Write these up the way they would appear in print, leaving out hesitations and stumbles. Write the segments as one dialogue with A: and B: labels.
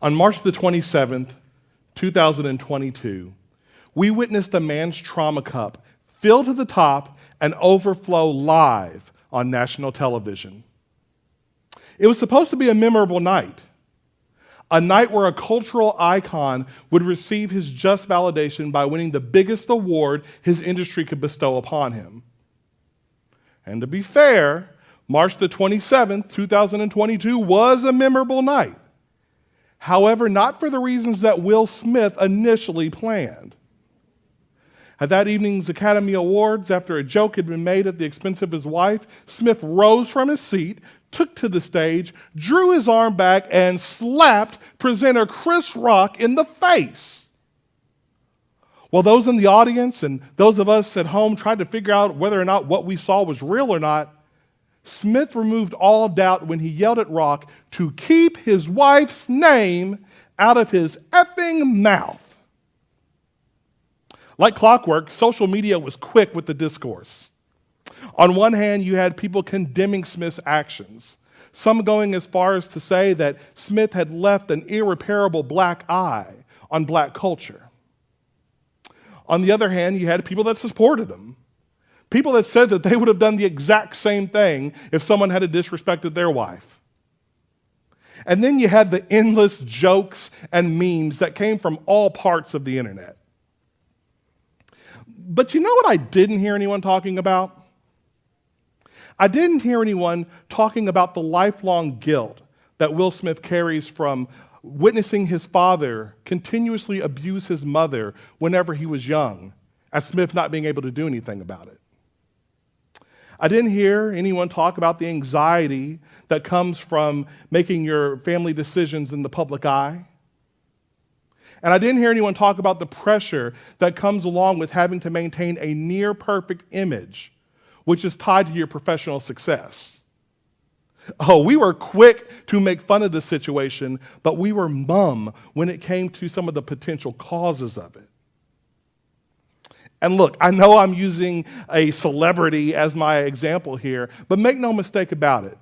A: On March the 27th, 2022, we witnessed a man's trauma cup fill to the top and overflow live on national television. It was supposed to be a memorable night, a night where a cultural icon would receive his just validation by winning the biggest award his industry could bestow upon him. And to be fair, March the 27th, 2022 was a memorable night. However, not for the reasons that Will Smith initially planned. At that evening's Academy Awards, after a joke had been made at the expense of his wife, Smith rose from his seat, took to the stage, drew his arm back, and slapped presenter Chris Rock in the face. While those in the audience and those of us at home tried to figure out whether or not what we saw was real or not, Smith removed all doubt when he yelled at Rock to keep his wife's name out of his effing mouth. Like clockwork, social media was quick with the discourse. On one hand, you had people condemning Smith's actions, some going as far as to say that Smith had left an irreparable black eye on black culture. On the other hand, you had people that supported him, people that said that they would have done the exact same thing if someone had disrespected their wife. And then you had the endless jokes and memes that came from all parts of the internet. But you know what I didn't hear anyone talking about? I didn't hear anyone talking about the lifelong guilt that Will Smith carries from witnessing his father continuously abuse his mother whenever he was young, and Smith not being able to do anything about it. I didn't hear anyone talk about the anxiety that comes from making your family decisions in the public eye. And I didn't hear anyone talk about the pressure that comes along with having to maintain a near-perfect image, which is tied to your professional success. Oh, we were quick to make fun of the situation, but we were mum when it came to some of the potential causes of it. And look, I know I'm using a celebrity as my example here, but make no mistake about it.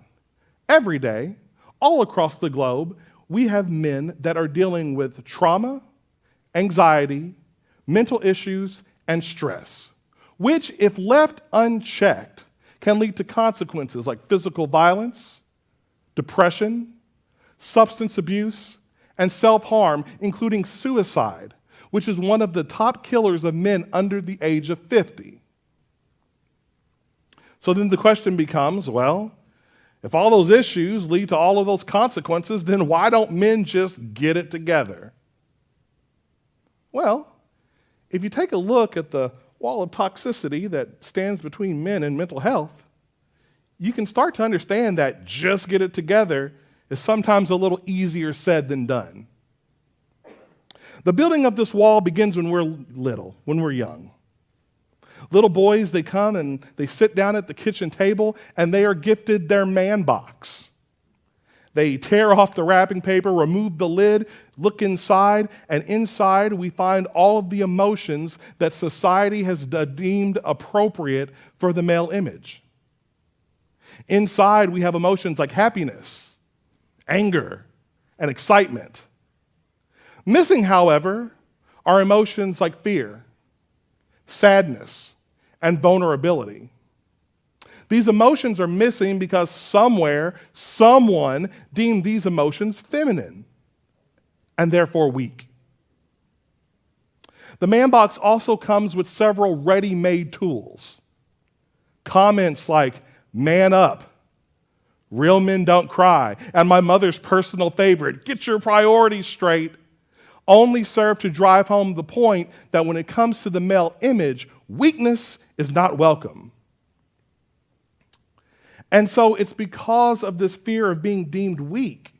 A: Every day, all across the globe, we have men that are dealing with trauma, anxiety, mental issues, and stress, which, if left unchecked, can lead to consequences like physical violence, depression, substance abuse, and self-harm, including suicide, which is one of the top killers of men under the age of 50. So then the question becomes, well, if all those issues lead to all of those consequences, then why don't men just get it together? Well, if you take a look at the wall of toxicity that stands between men and mental health, you can start to understand that just get it together is sometimes a little easier said than done. The building of this wall begins when we're little, when we're young. Little boys, they come and they sit down at the kitchen table and they are gifted their man box. They tear off the wrapping paper, remove the lid, look inside, and inside we find all of the emotions that society has deemed appropriate for the male image. Inside we have emotions like happiness, anger, and excitement. Missing, however, are emotions like fear, sadness, and vulnerability. These emotions are missing because somewhere, someone deemed these emotions feminine and therefore weak. The man box also comes with several ready-made tools. Comments like, man up, real men don't cry, and my mother's personal favorite, get your priorities straight, only serve to drive home the point that when it comes to the male image, weakness is not welcome. And so it's because of this fear of being deemed weak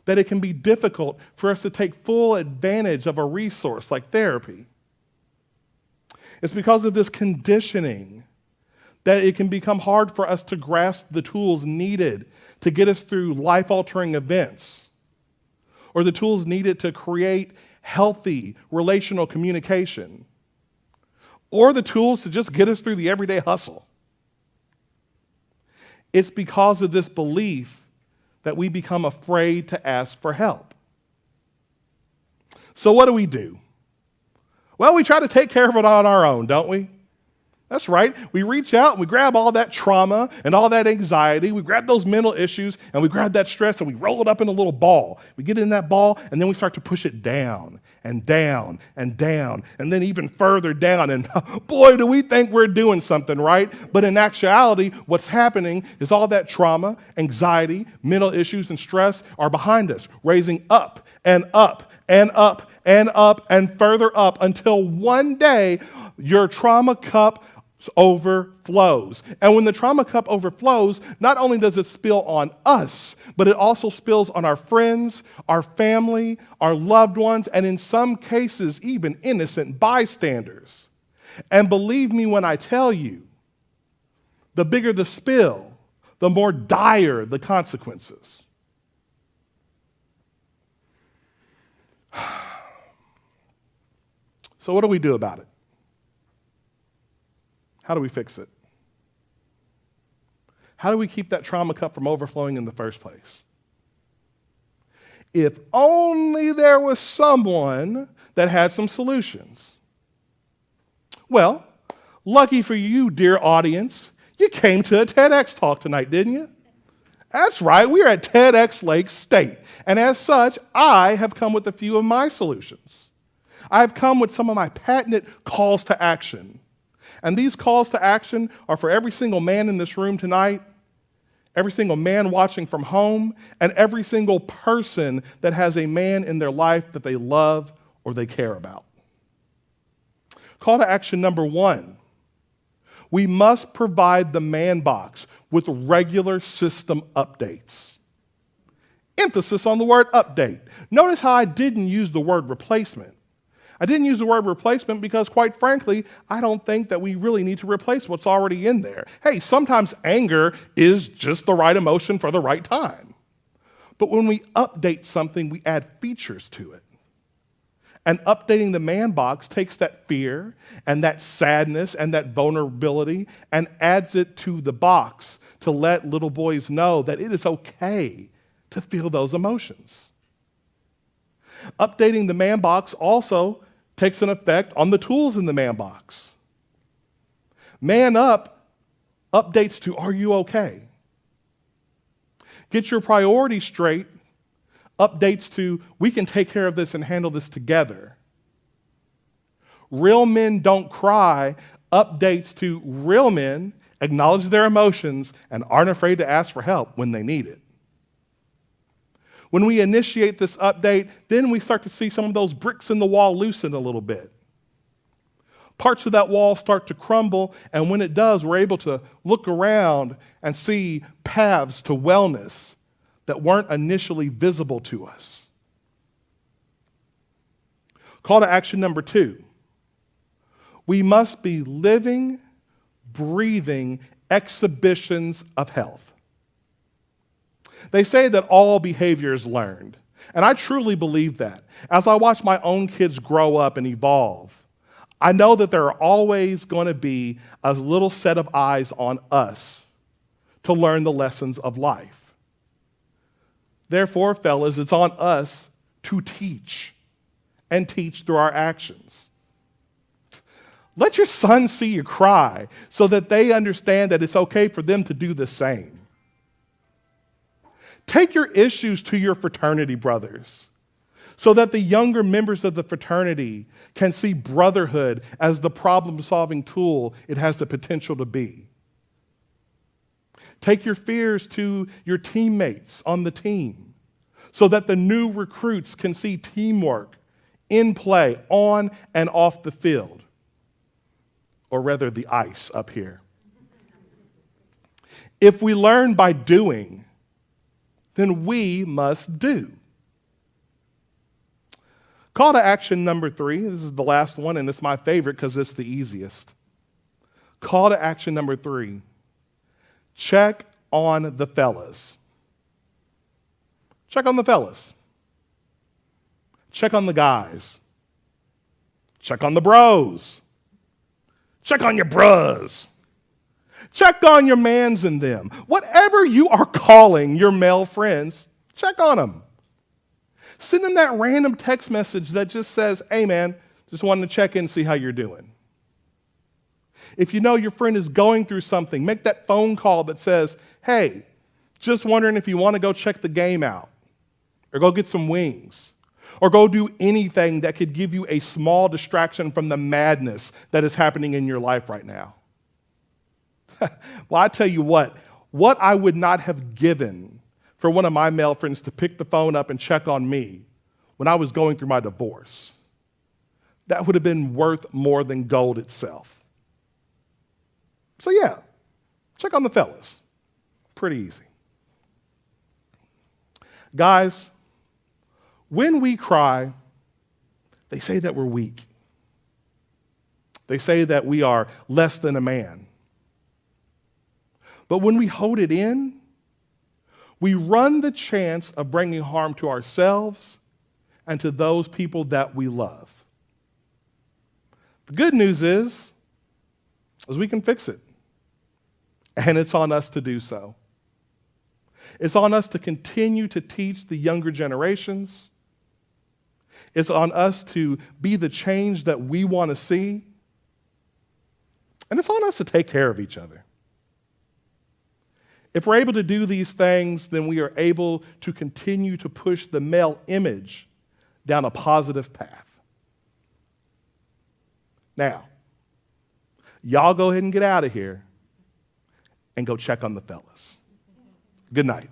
A: that it can be difficult for us to take full advantage of a resource like therapy. It's because of this conditioning that it can become hard for us to grasp the tools needed to get us through life-altering events, or the tools needed to create healthy relational communication, or the tools to just get us through the everyday hustle. It's because of this belief that we become afraid to ask for help. So what do? Well, we try to take care of it on our own, don't we? That's right. We reach out and we grab all that trauma and all that anxiety. We grab those mental issues and we grab that stress and we roll it up in a little ball. We get in that ball and then we start to push it down and down and down and then even further down. And boy, do we think we're doing something, right? But in actuality, what's happening is all that trauma, anxiety, mental issues, and stress are behind us, raising up and up and up and up and further up until one day your trauma cup overflows. And when the trauma cup overflows, not only does it spill on us, but it also spills on our friends, our family, our loved ones, and in some cases, even innocent bystanders. And believe me when I tell you, the bigger the spill, the more dire the consequences. So what do we do about it? How do we fix it? How do we keep that trauma cup from overflowing in the first place? If only there was someone that had some solutions. Well, lucky for you, dear audience, you came to a TEDx talk tonight, didn't you? That's right, we're at TEDx Lake State. And as such, I have come with a few of my solutions. I've come with some of my patented calls to action. And these calls to action are for every single man in this room tonight, every single man watching from home, and every single person that has a man in their life that they love or they care about. Call to action number 1. We must provide the man box with regular system updates. Emphasis on the word update. Notice how I didn't use the word replacement. I didn't use the word replacement because, quite frankly, I don't think that we really need to replace what's already in there. Hey, sometimes anger is just the right emotion for the right time. But when we update something, we add features to it. And updating the man box takes that fear and that sadness and that vulnerability and adds it to the box to let little boys know that it is okay to feel those emotions. Updating the man box also takes an effect on the tools in the man box. Man Up updates to Are You Okay? Get Your Priorities Straight updates to We Can Take Care of This and Handle This Together. Real Men Don't Cry updates to Real Men acknowledge their emotions and aren't afraid to ask for help when they need it. When we initiate this update, then we start to see some of those bricks in the wall loosen a little bit. Parts of that wall start to crumble, and when it does, we're able to look around and see paths to wellness that weren't initially visible to us. Call to action number 2. We must be living, breathing exhibitions of health. They say that all behavior is learned, and I truly believe that. As I watch my own kids grow up and evolve, I know that there are always going to be a little set of eyes on us to learn the lessons of life. Therefore, fellas, it's on us to teach and teach through our actions. Let your son see you cry so that they understand that it's okay for them to do the same. Take your issues to your fraternity brothers so that the younger members of the fraternity can see brotherhood as the problem-solving tool it has the potential to be. Take your fears to your teammates on the team so that the new recruits can see teamwork in play on and off the field, or rather the ice up here. If we learn by doing, then we must do. Call to action number 3. This is the last one, and it's my favorite because it's the easiest. Call to action number 3. Check on the fellas. Check on the fellas. Check on the guys. Check on the bros. Check on your bros. Check on your mans and them. Whatever you are calling your male friends, check on them. Send them that random text message that just says, hey man, just wanted to check in and see how you're doing. If you know your friend is going through something, make that phone call that says, hey, just wondering if you want to go check the game out, or go get some wings, or go do anything that could give you a small distraction from the madness that is happening in your life right now. Well, I tell you what I would not have given for one of my male friends to pick the phone up and check on me when I was going through my divorce. That would have been worth more than gold itself. So yeah, check on the fellas. Pretty easy. Guys, when we cry, they say that we're weak. They say that we are less than a man. But when we hold it in, we run the chance of bringing harm to ourselves and to those people that we love. The good news is we can fix it. And it's on us to do so. It's on us to continue to teach the younger generations. It's on us to be the change that we want to see. And it's on us to take care of each other. If we're able to do these things, then we are able to continue to push the male image down a positive path. Now, y'all go ahead and get out of here and go check on the fellas. Good night.